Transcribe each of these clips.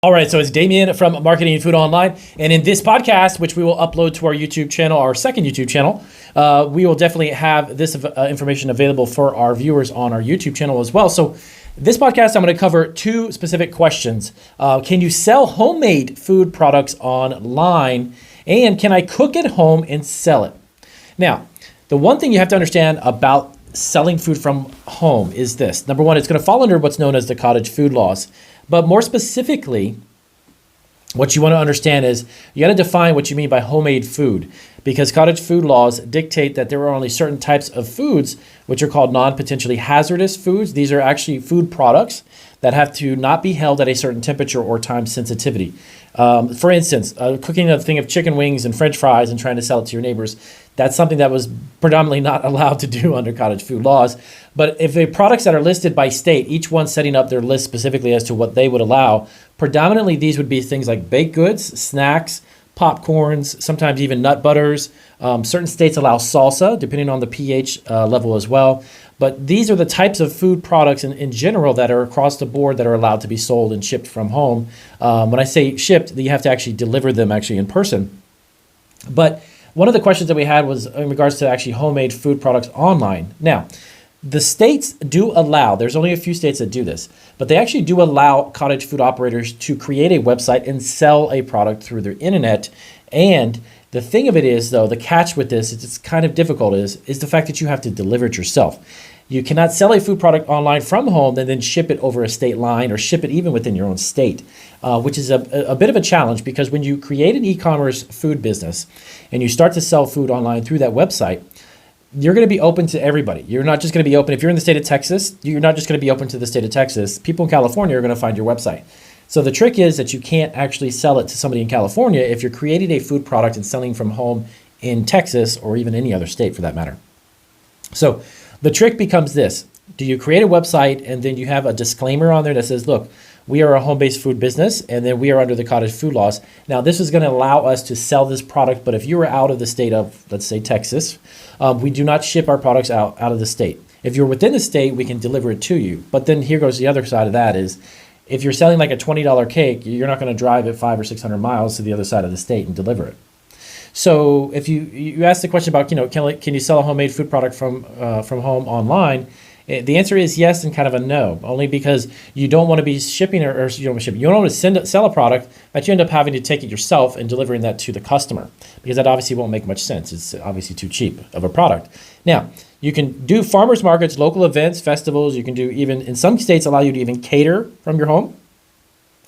All right, so it's Damien from Marketing and Food Online. And in this podcast, which we will upload to our YouTube channel, our second YouTube channel, we will definitely have this information available for our viewers on our YouTube channel as well. So this podcast, I'm going to cover two specific questions. Can you sell homemade food products online? And can I cook at home and sell it? Now, the one thing you have to understand about selling food from home is this. Number one, it's going to fall under what's known as the Cottage food laws. But more specifically, what you want to understand is you got to define what you mean by homemade food, because Cottage food laws dictate that there are only certain types of foods which are called non-potentially hazardous foods. These are actually food products that have to not be held at a certain temperature or time sensitivity. For instance, cooking a thing of chicken wings and French fries and trying to sell it to your neighbors, that's something that was predominantly not allowed to do under Cottage food laws. But if the products that are listed by state, each one setting up their list specifically as to what they would allow, predominantly these would be things like baked goods, snacks, popcorns, sometimes even nut butters. Certain states allow salsa, depending on the pH level as well. But these are the types of food products in general that are across the board that are allowed to be sold and shipped from home. When I say shipped, you have to actually deliver them actually in person. But one of the questions that we had was in regards to actually homemade food products online. Now, the states do allow, there's only a few states that do this, but they actually do allow cottage food operators to create a website and sell a product through their internet. And the thing of it is, though, the catch with this, it's kind of difficult, is the fact that you have to deliver it yourself. You cannot sell a food product online from home and then ship it over a state line or ship it even within your own state, which is a bit of a challenge, because when you create an e-commerce food business and you start to sell food online through that website, you're going to be open to everybody. You're not just going to be open. If you're in the state of Texas, you're not just going to be open to the state of Texas. People in California are going to find your website. So the trick is that you can't actually sell it to somebody in California if you're creating a food product and selling from home in Texas or even any other state for that matter. So the trick becomes this. Do you create a website and then you have a disclaimer on there that says, look, we are a home-based food business and then we are under the Cottage food laws. Now, this is going to allow us to sell this product, but if you are out of the state of, let's say, Texas, we do not ship our products out of the state. If you're within the state, we can deliver it to you. But then here goes the other side of that is, if you're selling like a $20 cake, you're not going to drive it 500 or 600 miles to the other side of the state and deliver it. So if you ask the question about, can you sell a homemade food product from home online? The answer is yes and kind of a no, only because you don't want to be shipping or you don't want to sell a product that you end up having to take it yourself and delivering that to the customer, because that obviously won't make much sense. It's obviously too cheap of a product. Now, you can do farmers markets, local events, festivals. You can do, even in some states allow you to even cater from your home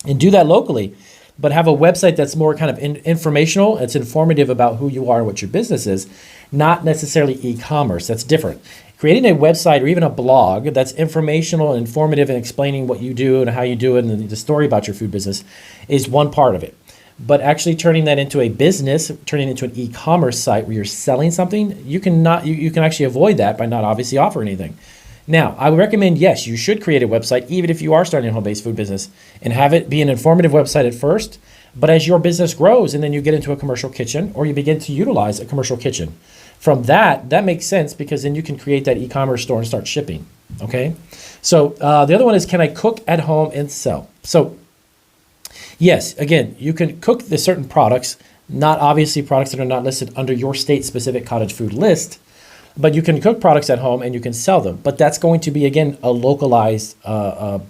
and do that locally, but have a website that's more kind of informational. It's informative about who you are and what your business is, not necessarily e-commerce. That's different. Creating a website or even a blog that's informational and informative and explaining what you do and how you do it and the story about your food business is one part of it. But actually turning that into a business, turning it into an e-commerce site where you're selling something, you can actually avoid that by not obviously offering anything. Now, I would recommend, yes, you should create a website even if you are starting a home-based food business, and have it be an informative website at first. But as your business grows and then you get into a commercial kitchen or you begin to utilize a commercial kitchen, from that makes sense, because then you can create that e-commerce store and start shipping, okay? So the other one is, can I cook at home and sell? So yes, again, you can cook the certain products, not obviously products that are not listed under your state-specific cottage food list, but you can cook products at home and you can sell them. But that's going to be, again, a localized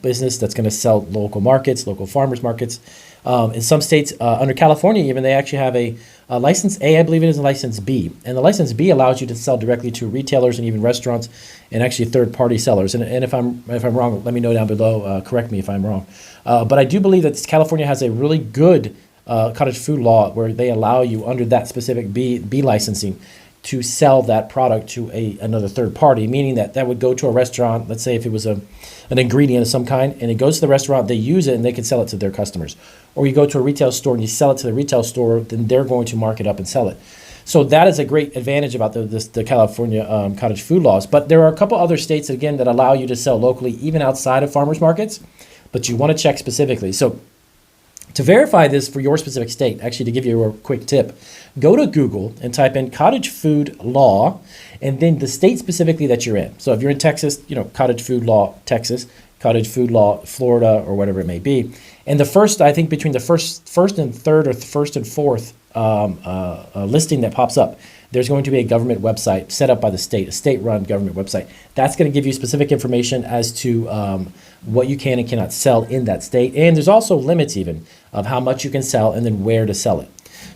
business that's going to sell local markets, local farmers markets. In some states, under California even, they actually have a license A, I believe it is, a license B. And the license B allows you to sell directly to retailers and even restaurants and actually third-party sellers. And if I'm wrong, let me know down below. Correct me if I'm wrong. But I do believe that California has a really good cottage food law where they allow you under that specific B licensing to sell that product to another third party, meaning that would go to a restaurant. Let's say if it was an ingredient of some kind, and it goes to the restaurant, they use it and they can sell it to their customers. Or you go to a retail store and you sell it to the retail store, then they're going to mark it up and sell it. So that is a great advantage about the California cottage food laws. But there are a couple other states, again, that allow you to sell locally, even outside of farmers markets, but you want to check specifically. So to verify this for your specific state, actually, to give you a quick tip, go to Google and type in cottage food law and then the state specifically that you're in. So if you're in Texas, cottage food law, Texas, Cottage Food Law, Florida, or whatever it may be. And the first, I think between the first and third or first and fourth listing that pops up, there's going to be a government website set up by the state, a state-run government website. That's going to give you specific information as to what you can and cannot sell in that state. And there's also limits even of how much you can sell and then where to sell it.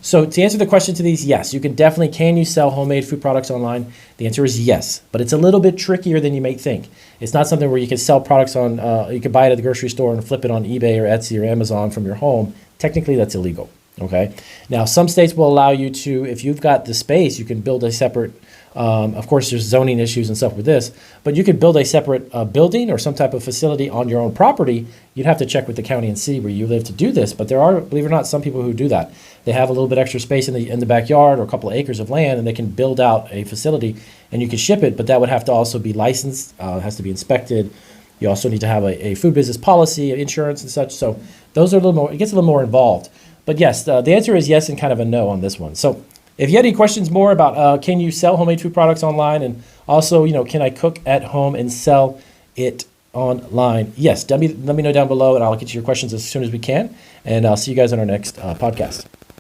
So to answer the question to these, yes, you can you sell homemade food products online? The answer is yes, but it's a little bit trickier than you may think. It's not something where you can sell products on, you can buy it at the grocery store and flip it on eBay or Etsy or Amazon from your home. Technically, that's illegal. Okay. Now, some states will allow you to, if you've got the space, you can build a separate, of course, there's zoning issues and stuff with this, but you could build a separate building or some type of facility on your own property. You'd have to check with the county and see where you live to do this. But there are, believe it or not, some people who do that. They have a little bit extra space in the backyard or a couple of acres of land, and they can build out a facility and you can ship it, but that would have to also be licensed, has to be inspected. You also need to have a food business policy, insurance and such. So those are a little more, it gets a little more involved. But yes, the answer is yes and kind of a no on this one. So if you had any questions more about can you sell homemade food products online, and also, can I cook at home and sell it online? Yes, let me know down below, and I'll get you your questions as soon as we can. And I'll see you guys on our next podcast.